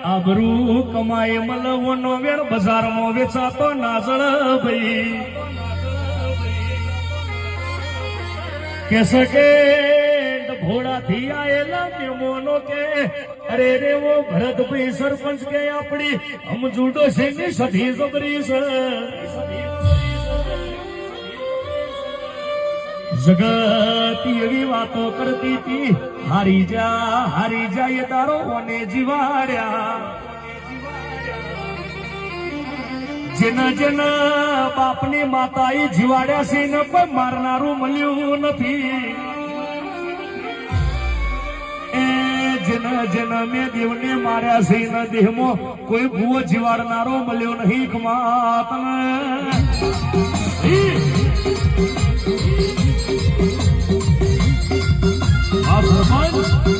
આબરૂ કમાય મલવનો વેણ બજારમાં વેચાતો નાજળ ભાઈ કે સકે ઘોડાથી આયેલા મેમોનો કે અરે રે વો ભરતભાઈ સરપંચ કે આપણી સમજૂડો છે ની સધી જબરી છે જગત એવી વાતો કરતી હતી હારી જા એ તારો ઓને જીવાડ્યા જેના જેના બાપની માતા એ જીવાડ્યા છે ને કોઈ મારનારું મળ્યું નથી જેના મેં દેવને માર્યા છે એના દેહમાં કોઈ ભૂવો જીવાડનારો મળ્યો નહીં કમાત આ સરપંચ